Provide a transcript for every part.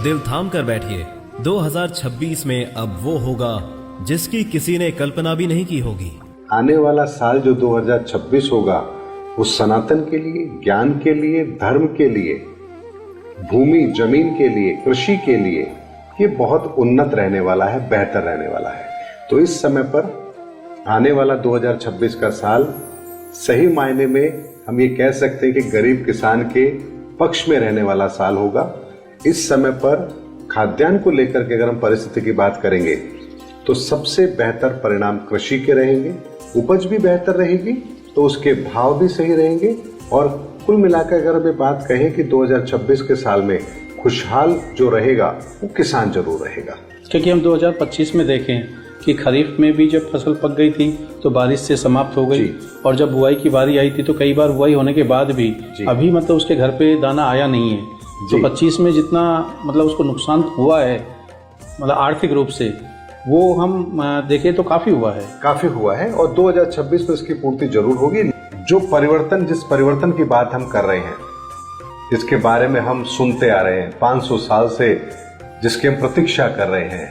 दिल थाम कर बैठिए। 2026 में अब वो होगा जिसकी किसी ने कल्पना भी नहीं की होगी। आने वाला साल जो 2026 होगा वो सनातन के लिए, ज्ञान के लिए, धर्म के लिए, भूमि जमीन के लिए, कृषि के लिए ये बहुत उन्नत रहने वाला है, बेहतर रहने वाला है। तो इस समय पर आने वाला 2026 का साल सही मायने में हम ये कह सकते हैं कि गरीब किसान के पक्ष में रहने वाला साल होगा। इस समय पर खाद्यान्न को लेकर के अगर हम परिस्थिति की बात करेंगे तो सबसे बेहतर परिणाम कृषि के रहेंगे। उपज भी बेहतर रहेगी तो उसके भाव भी सही रहेंगे और कुल मिलाकर अगर हमें बात कहें कि 2026 के साल में खुशहाल जो रहेगा वो किसान जरूर रहेगा। क्योंकि हम 2025 में देखें कि खरीफ में भी जब फसल पक गई थी तो बारिश से समाप्त हो गई और जब बुआई की बारी आई थी तो कई बार बुआई होने के बाद भी अभी मतलब उसके घर पे दाना आया नहीं है। तो 25 में जितना मतलब उसको नुकसान हुआ है मतलब आर्थिक रूप से वो हम देखें तो काफी हुआ है और 2026 में इसकी पूर्ति जरूर होगी। जो परिवर्तन, जिस परिवर्तन की बात हम कर रहे हैं, जिसके बारे में हम सुनते आ रहे हैं 500 साल से, जिसकी हम प्रतीक्षा कर रहे हैं,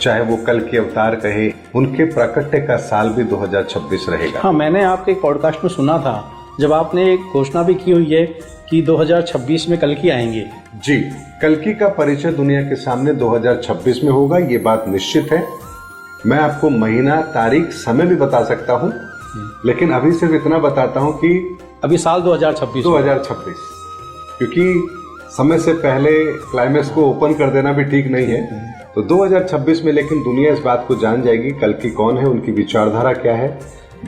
चाहे वो कल के अवतार कहे, उनके प्राकट्य का साल भी 2026 रहेगा। हाँ, मैंने आपके एक पॉडकास्ट में सुना था जब आपने एक घोषणा भी की हुई है कि 2026 में कल्कि आएंगे। जी, कल्कि का परिचय दुनिया के सामने 2026 में होगा, ये बात निश्चित है। मैं आपको महीना, तारीख, समय भी बता सकता हूँ, लेकिन अभी सिर्फ इतना बताता हूँ कि अभी साल 2026, क्योंकि समय से पहले क्लाइमेक्स को ओपन कर देना भी ठीक नहीं है। तो 2026 में लेकिन दुनिया इस बात को जान जाएगी कल्कि कौन है, उनकी विचारधारा क्या है,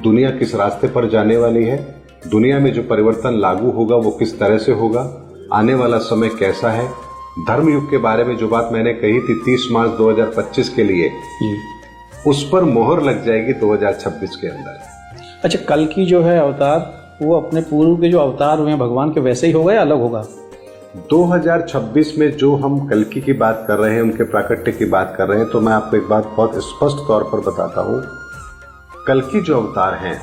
दुनिया किस रास्ते पर जाने वाली है, दुनिया में जो परिवर्तन लागू होगा वो किस तरह से होगा, आने वाला समय कैसा है। धर्म युग के बारे में जो बात मैंने कही थी 30 मार्च 2025 के लिए, उस पर मोहर लग जाएगी 2026 के अंदर। अच्छा, कल्कि जो है अवतार वो अपने पूर्व के जो अवतार हुए हैं भगवान के वैसे ही होगा या अलग होगा? 2026 में जो हम कल्कि की बात कर रहे हैं, उनके प्राकट्य की बात कर रहे हैं, तो मैं आपको एक बात बहुत स्पष्ट तौर पर बताता हूं। कल्कि जो अवतार हैं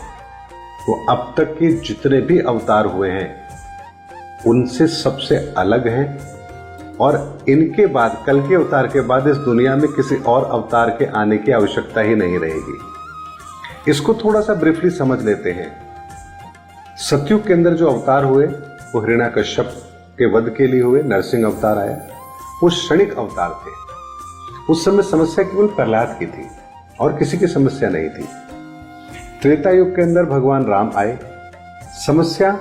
वो अब तक के जितने भी अवतार हुए हैं उनसे सबसे अलग हैं और इनके बाद, कल्कि अवतार के बाद इस दुनिया में किसी और अवतार के आने की आवश्यकता ही नहीं रहेगी। इसको थोड़ा सा ब्रीफली समझ लेते हैं। सतयुग के अंदर जो अवतार हुए वो हिरण्याकश्यप के वध के लिए हुए, नरसिंह अवतार आया, वो क्षणिक अवतार थे। उस समय समस्या केवल प्रहलाद की थी और किसी की समस्या नहीं थी। त्रेता युग के अंदर भगवान राम आए, समस्या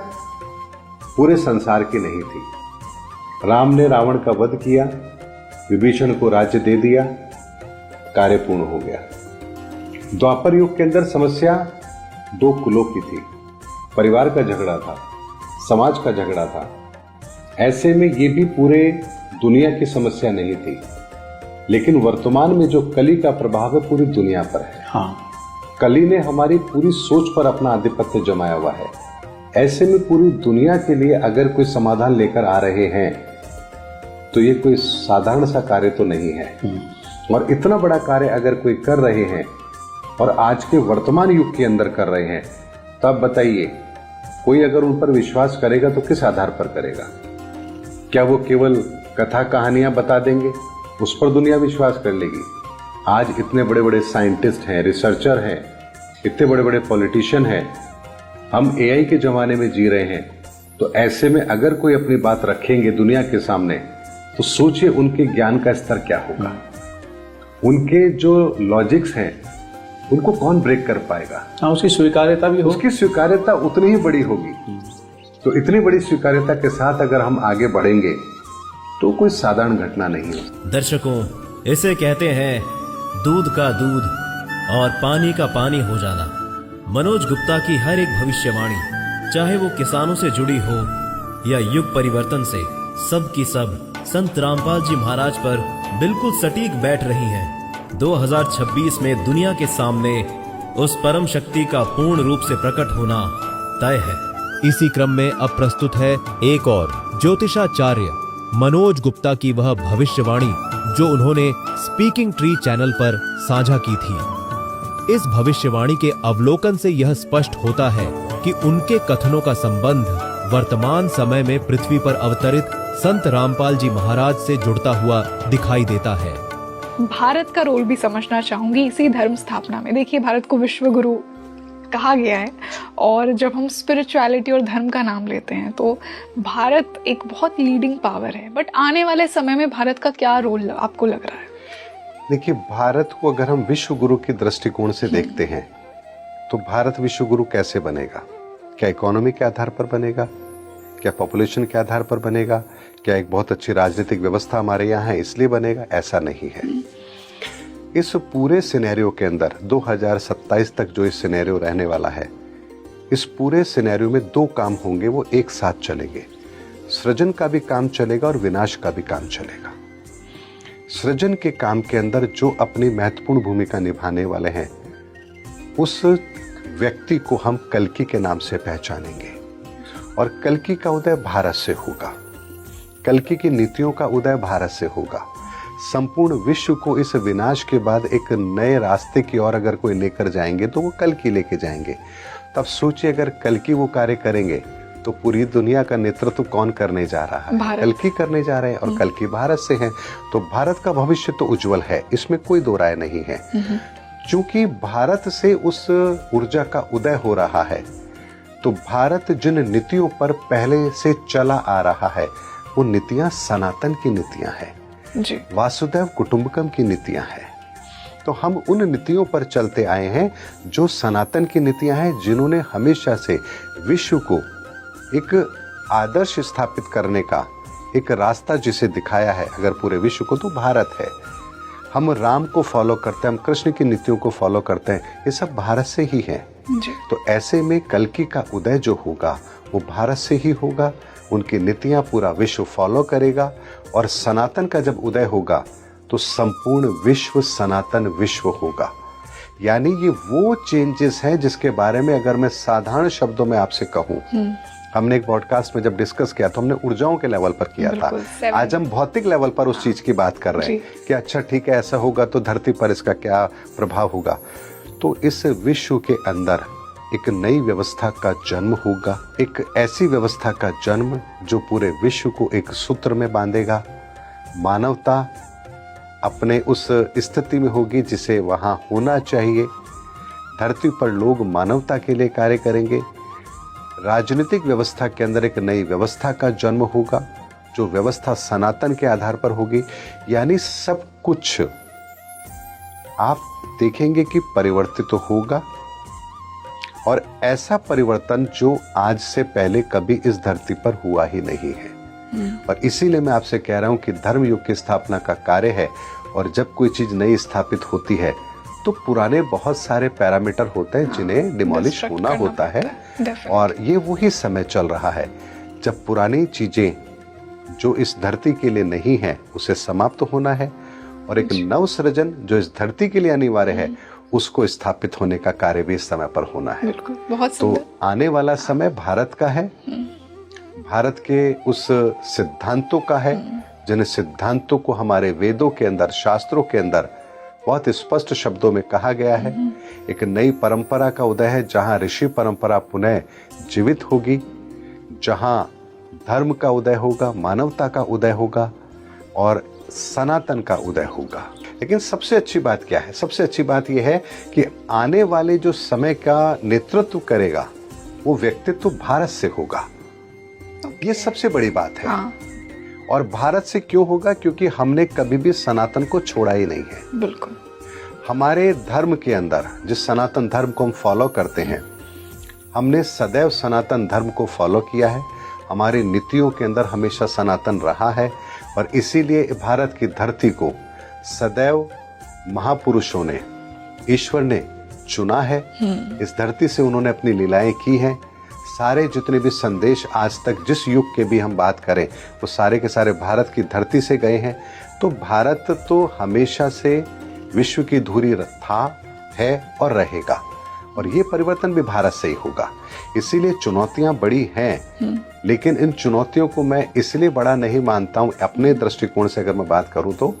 पूरे संसार की नहीं थी। राम ने रावण का वध किया, विभीषण को राज्य दे दिया, कार्य पूर्ण हो गया। द्वापर युग के अंदर समस्या दो कुलों की थी, परिवार का झगड़ा था, समाज का झगड़ा था। ऐसे में ये भी पूरे दुनिया की समस्या नहीं थी, लेकिन वर्तमान में जो कली का प्रभाव है पूरी दुनिया पर है। हाँ, कली ने हमारी पूरी सोच पर अपना आधिपत्य जमाया हुआ है। ऐसे में पूरी दुनिया के लिए अगर कोई समाधान लेकर आ रहे हैं तो ये कोई साधारण सा कार्य तो नहीं है। और इतना बड़ा कार्य अगर कोई कर रहे हैं और आज के वर्तमान युग के अंदर कर रहे हैं, तब बताइए कोई अगर उन पर विश्वास करेगा तो किस आधार पर करेगा? क्या वो केवल कथा कहानियां बता देंगे, उस पर दुनिया विश्वास कर लेगी? आज इतने बड़े बड़े साइंटिस्ट हैं, रिसर्चर हैं, इतने बड़े बड़े पॉलिटिशियन हैं, हम एआई के जमाने में जी रहे हैं। तो ऐसे में अगर कोई अपनी बात रखेंगे दुनिया के सामने तो सोचिए उनके ज्ञान का स्तर क्या होगा, उनके जो लॉजिक्स हैं उनको कौन ब्रेक कर पाएगा? हाँ, उसकी स्वीकार्यता भी उसकी स्वीकार्यता उतनी ही बड़ी होगी। तो इतनी बड़ी स्वीकार्यता के साथ अगर हम आगे बढ़ेंगे तो कोई साधारण घटना नहीं है। दर्शकों, इसे कहते हैं दूध का दूध और पानी का पानी हो जाना। मनोज गुप्ता की हर एक भविष्यवाणी, चाहे वो किसानों से जुड़ी हो या युग परिवर्तन से, सब की सब संत रामपाल जी महाराज पर बिल्कुल सटीक बैठ रही हैं। 2026 में दुनिया के सामने उस परम शक्ति का पूर्ण रूप से प्रकट होना तय है। इसी क्रम में अब प्रस्तुत है एक और ज्योतिषाचार्य मनोज गुप्ता की वह भविष्यवाणी जो उन्होंने स्पीकिंग ट्री चैनल पर साझा की थी। इस भविष्यवाणी के अवलोकन से यह स्पष्ट होता है कि उनके कथनों का संबंध वर्तमान समय में पृथ्वी पर अवतरित संत रामपाल जी महाराज से जुड़ता हुआ दिखाई देता है। भारत का रोल भी समझना चाहूंगी इसी धर्म स्थापना में। देखिए, भारत को विश्व गुरु कहा गया है, और जब हम स्पिरिचुअलिटी और धर्म का नाम लेते हैं तो भारत एक बहुत लीडिंग पावर है। बट आने वाले समय में भारत का क्या रोल आपको लग रहा है? देखिए, भारत को अगर हम विश्व गुरु के दृष्टिकोण से देखते हैं तो भारत विश्व गुरु कैसे बनेगा? क्या इकोनॉमी के आधार पर बनेगा? क्या पॉपुलेशन के आधार पर बनेगा? क्या एक बहुत अच्छी राजनीतिक व्यवस्था हमारे यहाँ है इसलिए बनेगा? ऐसा नहीं है। इस पूरे सिनेरियो के अंदर 2027 तक जो इस सिनेरियो रहने वाला है, इस पूरे सिनेरियो में दो काम होंगे, वो एक साथ चलेंगे। सृजन का भी काम चलेगा और विनाश का भी काम चलेगा। सृजन के काम के अंदर जो अपनी महत्वपूर्ण भूमिका निभाने वाले हैं, उस व्यक्ति को हम कल्कि के नाम से पहचानेंगे। और कल्कि का उदय भारत से होगा, कल्कि की नीतियों का उदय भारत से होगा। संपूर्ण विश्व को इस विनाश के बाद एक नए रास्ते की ओर अगर कोई लेकर जाएंगे तो वो कल्कि लेके जाएंगे। तब सोचिए, अगर कल्कि वो कार्य करेंगे तो पूरी दुनिया का नेतृत्व कौन करने जा रहा है? कल्कि करने जा रहे हैं, और कल्कि भारत से हैं। तो भारत का भविष्य तो उज्जवल है, इसमें कोई दो राय नहीं है। चूंकि भारत से उस ऊर्जा का उदय हो रहा है, तो भारत जिन नीतियों पर पहले से चला आ रहा है, वो नीतियां सनातन की नीतियां हैं, वासुदेव कुटुंबकम की नीतियां हैं। तो हम उन नीतियों पर चलते आए हैं जो सनातन की नीतियां हैं, जिन्होंने हमेशा से विश्व को एक आदर्श स्थापित करने का एक रास्ता जिसे दिखाया है। अगर पूरे विश्व को, तो भारत है। हम राम को फॉलो करते हैं, हम कृष्ण की नीतियों को फॉलो करते हैं, ये सब भारत से ही है। तो ऐसे में कल्कि का उदय जो होगा वो भारत से ही होगा। उनकी नीतियां पूरा विश्व फॉलो करेगा, और सनातन का जब उदय होगा तो संपूर्ण विश्व सनातन विश्व होगा। यानी ये वो चेंजेस हैं जिसके बारे में अगर मैं साधारण शब्दों में आपसे कहूं, हमने एक पॉडकास्ट में जब डिस्कस किया तो हमने ऊर्जाओं के लेवल पर किया था। आज हम भौतिक लेवल पर उस चीज की बात कर रहे हैं कि अच्छा ठीक है, ऐसा होगा तो धरती पर इसका क्या प्रभाव होगा। तो इस विश्व के अंदर एक नई व्यवस्था का जन्म होगा, एक ऐसी व्यवस्था का जन्म जो पूरे विश्व को एक सूत्र में बांधेगा। मानवता अपने उस स्थिति में होगी जिसे वहां होना चाहिए। धरती पर लोग मानवता के लिए कार्य करेंगे। राजनीतिक व्यवस्था के अंदर एक नई व्यवस्था का जन्म होगा, जो व्यवस्था सनातन के आधार पर होगी। यानी सब कुछ आप देखेंगे कि परिवर्तित तो होगा, और ऐसा परिवर्तन जो आज से पहले कभी इस धरती पर हुआ ही नहीं है। और इसीलिए मैं आपसे कह रहा हूं कि धर्म युग की स्थापना का कार्य है, और जब कोई चीज नई स्थापित होती है तो पुराने बहुत सारे पैरामीटर होते हैं जिन्हें डिमोलिश होना होता है। और ये वही समय चल रहा है जब पुरानी चीजें जो इस धरती के लिए नहीं है उसे समाप्त होना है, और एक नव सृजन जो इस धरती के लिए अनिवार्य है उसको स्थापित होने का कार्य भी इस समय पर होना है। बहुत तो आने वाला समय भारत का है, भारत के उस सिद्धांतों का है, जिन सिद्धांतों को हमारे वेदों के अंदर, शास्त्रों के अंदर बहुत स्पष्ट शब्दों में कहा गया है। एक नई परंपरा का उदय है, जहां ऋषि परंपरा पुनः जीवित होगी, जहां धर्म का उदय होगा, मानवता का उदय होगा, और सनातन का उदय होगा। लेकिन सबसे अच्छी बात क्या है? सबसे अच्छी बात यह है कि आने वाले जो समय का नेतृत्व करेगा वो व्यक्तित्व भारत से होगा। ये सबसे बड़ी बात है। और भारत से क्यों होगा? क्योंकि हमने कभी भी सनातन को छोड़ा ही नहीं है। बिल्कुल। हमारे धर्म के अंदर जिस सनातन धर्म को हम फॉलो करते हैं, हमने सदैव सनातन धर्म को फॉलो किया है। हमारी नीतियों के अंदर हमेशा सनातन रहा है, और इसीलिए भारत की धरती को सदैव महापुरुषों ने, ईश्वर ने चुना है। इस धरती से उन्होंने अपनी लीलाएं की हैं। सारे जितने भी संदेश आज तक जिस युग के भी हम बात करें, वो सारे के सारे भारत की धरती से गए हैं। तो भारत तो हमेशा से विश्व की धुरी था, है और रहेगा, और ये परिवर्तन भी भारत से ही होगा। इसीलिए चुनौतियां बड़ी हैं, लेकिन इन चुनौतियों को मैं इसलिए बड़ा नहीं मानता हूं अपने दृष्टिकोण से। अगर मैं बात करूं तो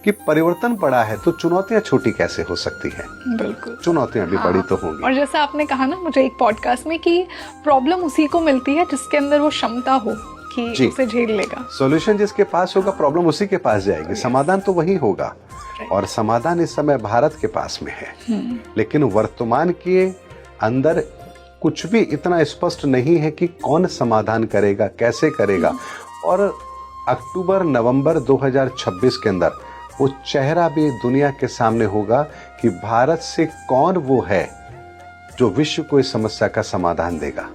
कि परिवर्तन बड़ा है तो चुनौतियां छोटी कैसे हो सकती हैं? बिल्कुल, चुनौतियां भी बड़ी तो होंगी। और जैसा आपने कहा ना मुझे एक पॉडकास्ट में, कि प्रॉब्लम उसी को मिलती है जिसके अंदर वो क्षमता हो कि जी। उसे झेल लेगा। सॉल्यूशन जिसके पास होगा प्रॉब्लम उसी के पास जाएगी, समाधान तो वही होगा। और समाधान इस समय भारत के पास में है, लेकिन वर्तमान के अंदर कुछ भी इतना स्पष्ट नहीं है कि कौन समाधान करेगा, कैसे करेगा। और अक्टूबर नवंबर 2026 के अंदर वो चेहरा भी दुनिया के सामने होगा कि भारत से कौन वो है जो विश्व को इस समस्या का समाधान देगा।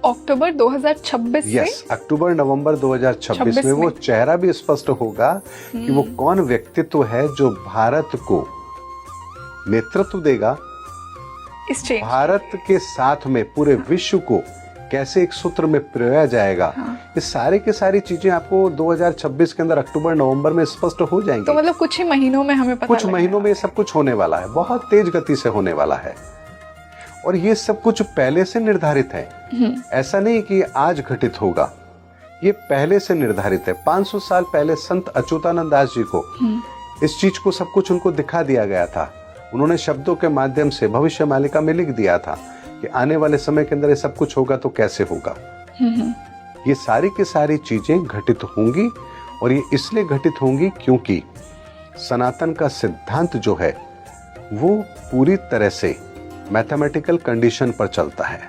अक्टूबर 2026 से यस, अक्टूबर नवंबर 2026 में वो चेहरा भी स्पष्ट होगा कि वो कौन व्यक्तित्व है जो भारत को नेतृत्व देगा, इस चेंज भारत के साथ में पूरे विश्व को कैसे एक सूत्र में पिरोया जाएगा। ये सारे के सारी चीजें आपको 2026 के अंदर अक्टूबर नवंबर में स्पष्ट हो जाएंगी। तो मतलब कुछ ही महीनों में हमें पता कुछ लगेगा। महीनों में ये सब कुछ होने वाला है, बहुत तेज गति से होने वाला है। और ये सब कुछ पहले से निर्धारित है, ऐसा नहीं कि आज घटित होगा, ये पहले से निर्धारित है। 500 साल पहले संत अच्युतानंद दास जी को इस चीज को सब कुछ उनको दिखा दिया गया था। उन्होंने शब्दों के माध्यम से भविष्य मालिका में लिख दिया था कि आने वाले समय के अंदर ये सब कुछ होगा तो कैसे होगा। ये सारी की सारी चीजें घटित होंगी, और ये इसलिए घटित होंगी क्योंकि सनातन का सिद्धांत जो है वो पूरी तरह से मैथमेटिकल कंडीशन पर चलता है,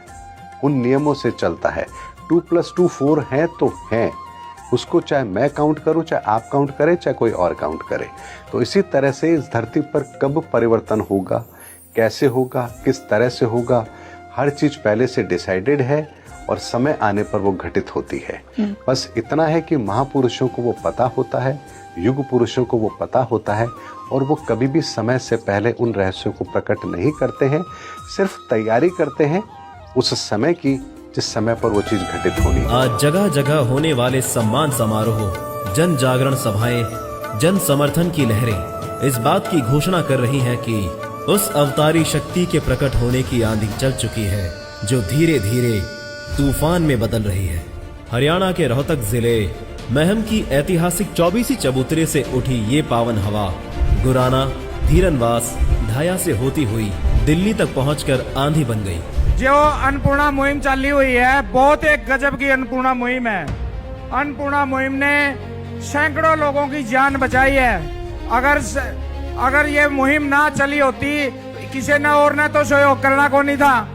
उन नियमों से चलता है। 2+2 4 है तो है, उसको चाहे मैं काउंट करूं, चाहे आप काउंट करें, चाहे कोई और काउंट करे। तो इसी तरह से इस धरती पर कब परिवर्तन होगा, कैसे होगा, किस तरह से होगा, हर चीज पहले से डिसाइडेड है और समय आने पर वो घटित होती है। बस इतना है कि महापुरुषों को वो पता होता है, युग पुरुषों को वो पता होता है, और वो कभी भी समय से पहले उन रहस्यों को प्रकट नहीं करते हैं, सिर्फ तैयारी करते हैं उस समय की जिस समय पर वो चीज घटित होनी है। आज जगह जगह होने वाले सम्मान समारोह, जन जागरण सभाएं, जन समर्थन की लहरें इस बात की घोषणा कर रही हैं कि उस अवतारी शक्ति के प्रकट होने की आंधी चल चुकी है, जो धीरे धीरे तूफान में बदल रही है। हरियाणा के रोहतक जिले महम की ऐतिहासिक 24 चबूतरे से उठी ये पावन हवा गुराना, धीरनवास, ढाया से होती हुई दिल्ली तक पहुंचकर आंधी बन गई। जो अन्नपूर्णा मुहिम चली हुई है, बहुत एक गजब की अन्नपूर्णा मुहिम है। अन्नपूर्णा मुहिम ने सैकड़ों लोगों की जान बचाई है। अगर ये मुहिम ना चली होती, किसी ने और ने तो सहयोग करना को नहीं था।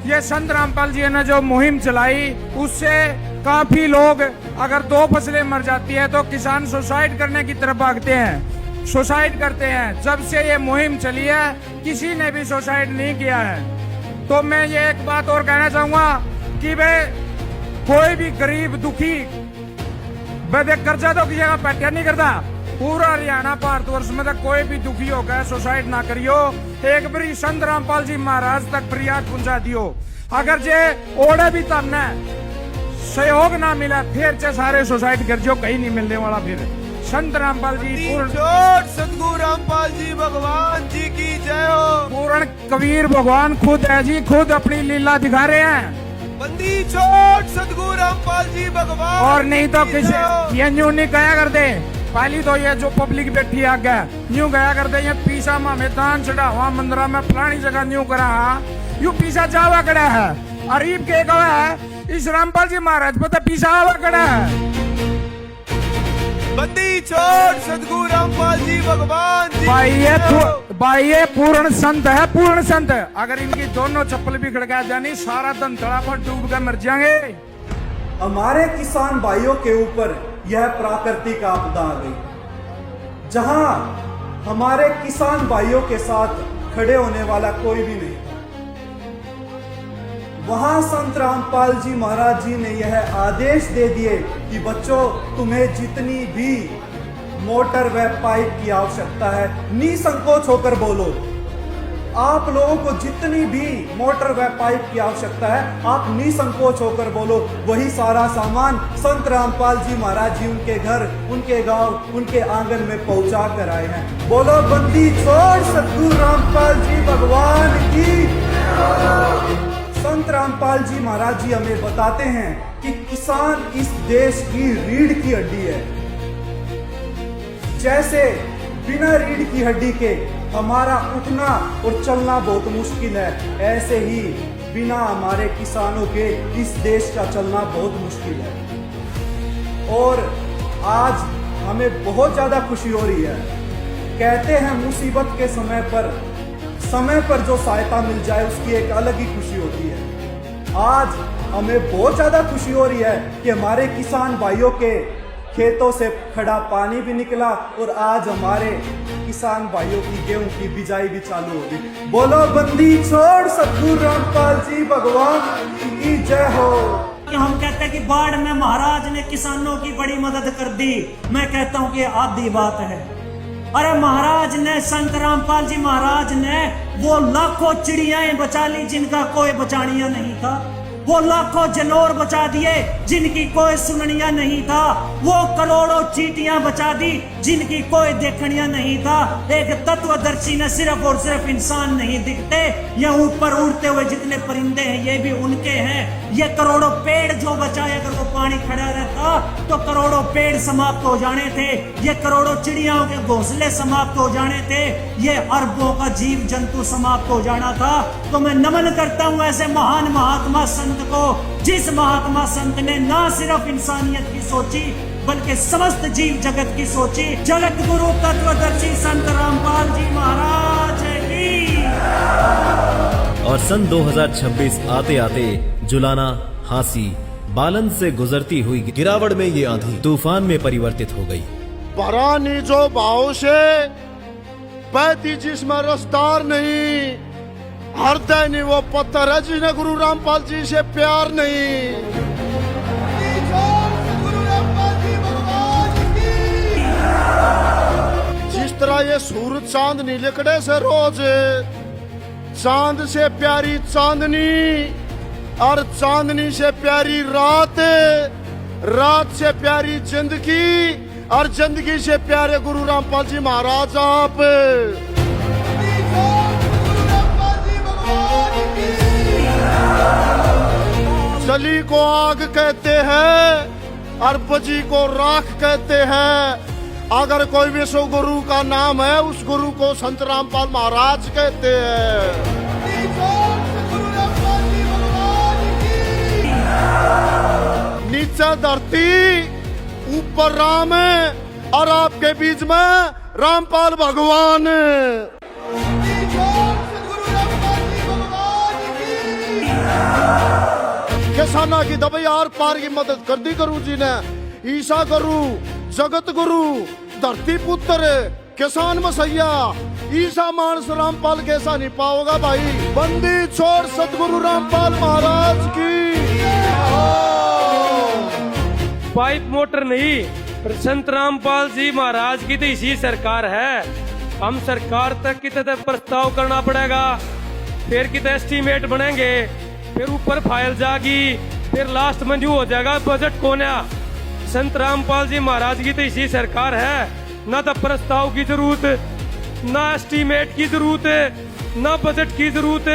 ये संत रामपाल जी ने जो मुहिम चलाई, उससे काफी लोग, अगर 2 फसलें मर जाती है तो किसान सुसाइड करने की तरफ भागते हैं, सुसाइड करते हैं। जब से ये मुहिम चली है, किसी ने भी सुसाइड नहीं किया है। तो मैं ये एक बात और कहना चाहूंगा कि भाई कोई भी गरीब दुखी कर्जा तो किसी का पैठा नहीं करता। पूरा हरियाणा भारतवर्ष में तक कोई भी दुखी हो गया, सुसाइड ना करियो। एक बारी संत रामपाल जी महाराज तक फरियाद पहुंचा दियो। अगर जे ओढ़े भी तब न सहयोग ना मिला, फिर से सारे सुसाइड कर जो, कहीं नहीं मिलने वाला। फिर संत रामपाल जी सतगुरु रामपाल जी भगवान जी की जय हो। पूर्ण कबीर भगवान खुद है जी, खुद अपनी लीला दिखा रहे हैं। बंदी छोड़ सतगुरु रामपाल जी भगवान। और नहीं तो किसी ये न्यू नहीं गया करते। पहली तो ये जो पब्लिक बैठी आगे न्यू गया करते, ये पीसा में दान चढ़ावा मंदिरा में फलानी जगह न्यू करा, यू पीसा जावा कड़ा है। अरीब के कहा है इस रामपाल जी महाराज पता पीसा आवा कड़ा है। बंदी छोड़ सतगुरु रामपाल जी भगवान जी। भाई ये पूर्ण संत है, पूर्ण संत। अगर इनकी दोनों चप्पल भी खड़का जानी, सारा धन तड़ा पर डूब कर मर जाएंगे। हमारे किसान भाइयों के ऊपर यह प्राकृतिक आपदा आ गई, जहां हमारे किसान भाइयों के साथ खड़े होने वाला कोई भी नहीं। वहां संत रामपाल जी महाराज जी ने यह आदेश दे दिए कि बच्चों, तुम्हें जितनी भी मोटर व पाइप की आवश्यकता है, निसंकोच होकर बोलो। आप लोगों को जितनी भी मोटर व पाइप की आवश्यकता है, आप निसंकोच होकर बोलो। वही सारा सामान संत रामपाल जी महाराज जी उनके घर, उनके गांव, उनके आंगन में पहुंचा कर आए हैं। बोलो बंदी छोड़ सतगुरु रामपाल जी भगवान की। संत रामपाल जी महाराज जी हमें बताते हैं कि किसान इस देश की रीढ़ की हड्डी है। जैसे बिना रीढ़ की हड्डी के हमारा उठना और चलना बहुत मुश्किल है, ऐसे ही बिना हमारे किसानों के इस देश का चलना बहुत मुश्किल है। और आज हमें बहुत ज़्यादा खुशी हो रही है। कहते हैं मुसीबत के समय पर जो सहायता मिल जाए उसकी एक अलग ही खुशी होती है। आज हमें बहुत ज़्यादा खुशी हो रही है कि हमारे किसान भाइयों के खेतों से खड़ा पानी भी निकला और आज हमारे किसान भाइयों की गेहूं की बिजाई भी चालू होगी। बोलो बंदी छोड़ सतगुरु रामपाल जी भगवान की जय हो। हम कहते हैं कि बाढ़ में महाराज ने किसानों की बड़ी मदद कर दी। मैं कहता हूं कि आधी बात है। अरे महाराज ने, संत रामपाल जी महाराज ने वो लाखों चिड़ियाएं बचा ली जिनका कोई बचानिया नहीं था। वो लाखों जनौर बचा दिए जिनकी कोई सुननिया नहीं था। वो करोड़ों चींटियां बचा दी जिनकी कोई देखनिया नहीं था। एक तत्वदर्शी ने सिर्फ और सिर्फ इंसान नहीं दिखते, ये ऊपर उड़ते हुए जितने परिंदे हैं ये भी उनके हैं। ये करोड़ों पेड़ जो बचाए, अगर वो पानी खड़ा रहता तो करोड़ों पेड़ समाप्त हो जाने थे। ये करोड़ों चिड़ियाओं के घोंसले समाप्त हो जाने थे। ये अरबों का जीव जंतु समाप्त हो जाना था। तो मैं नमन करता हूँ ऐसे महान महात्मा संत को, जिस महात्मा संत ने ना सिर्फ इंसानियत की सोची बल्कि समस्त जीव जगत की सोची। जगत गुरु तत्वदर्शी संत रामपाल जी महाराज की। और सन 2026 आते आते जुलाना, हांसी, बालन से गुजरती हुई गिरावट में ये आंधी तूफान में परिवर्तित हो गई। परानी जो भाव से बहती जिसमें रफ्तार नहीं, हृदय नहीं वो पत्थर है जिन्हें गुरु रामपाल जी से प्यार नहीं। जिस तरह ये सूरज चांद निकले से रोज, चांद से प्यारी चांदनी और चांदनी से प्यारी रात, रात से प्यारी जिंदगी और जिंदगी से प्यारे गुरु रामपाल जी महाराज आप। जली को आग कहते हैं और बजी को राख कहते हैं। अगर कोई विश्व गुरु का नाम है उस गुरु को संत रामपाल महाराज कहते हैं। नीचे धरती ऊपर राम और आपके बीच में रामपाल भगवान। किसाना की दवाई आर पार की मदद कर दी गुरु जी ने। ईसा गुरु, जगत गुरु, धरती पुत्र, किसान मसैया, ईसा मानस रामपाल कैसा नहीं पाओगा भाई। बंदी छोड़ सतगुरु रामपाल महाराज की। पाइप मोटर नहीं, पर संत रामपाल जी महाराज की तो इसी सरकार है। हम सरकार तक की तरह प्रस्ताव करना पड़ेगा, फिर कितने एस्टीमेट बनेंगे, फिर ऊपर फाइल जागी, फिर लास्ट में जो हो जाएगा बजट कोना। संत रामपाल जी महाराज की तो इसी सरकार है। ना तो प्रस्ताव की जरूरत, ना एस्टीमेट की जरूरत, ना बजट की जरूरत।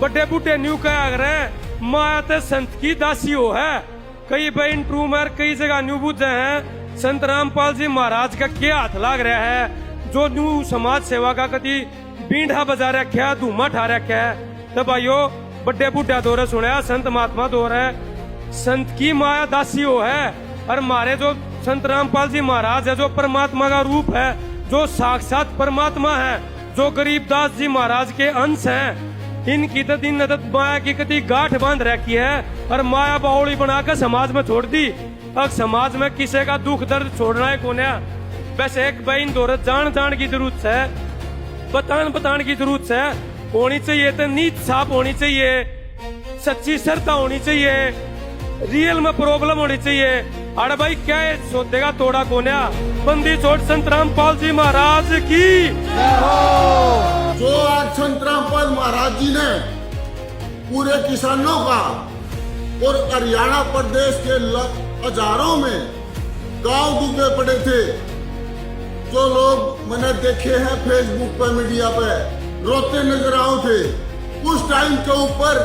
बड़े बूढ़े न्यू क्या रहे माया तो संत की दासी हो है। कई भाई इंटरव्यू में कई जगह न्यू बुझे हैं संत रामपाल जी महाराज का क्या हाथ लाग रहा है। जो न्यू समाज सेवा का कभी बींढा बजा रखा है, धूमा ठा रखा है। तो भाइयों बड़े बूढ़ा दौरे सुना, संत महात्मा दौर है। संत की माया दासी हो है। और हमारे जो संत रामपाल जी महाराज है, जो परमात्मा का रूप है, जो साक्षात परमात्मा है, जो गरीबदास जी महाराज के अंश हैं, इनकी तो दिन माया की कति गांठ बांध रखी है और माया बावड़ी बनाकर समाज में छोड़ दी। अब समाज में किसी का दुख दर्द छोड़ना है कोने। वैसे एक बहन दौरत जान की जरूरत है, बतान की जरूरत है, होनी चाहिए तो नीत साफ होनी चाहिए, सच्ची श्रद्धा होनी चाहिए, रियल में प्रॉब्लम होनी चाहिए। अरे भाई क्या है सोचेगा तोड़ा कोन्या। बंदी छोड़ संत रामपाल जी महाराज की। जो आज संत रामपाल महाराज जी ने पूरे किसानों का और हरियाणा प्रदेश के हजारों में गांव डूबे पड़े थे। जो लोग मैंने देखे हैं फेसबुक पर, मीडिया पे रोते नजर आओ थे। उस टाइम के ऊपर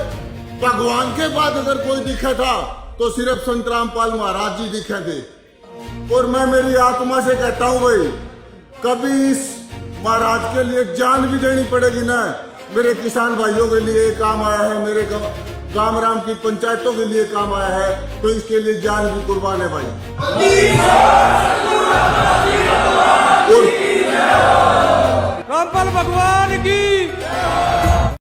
भगवान के बाद अगर कोई दिखा था तो सिर्फ संत रामपाल महाराज जी दिखे थे। और मैं मेरी आत्मा से कहता हूँ भाई, कभी इस महाराज के लिए जान भी देनी पड़ेगी ना। मेरे किसान भाइयों के लिए काम आया है, मेरे कामराम की पंचायतों के लिए काम आया है, तो इसके लिए जान भी कुर्बान है भाई। रामपाल भगवान की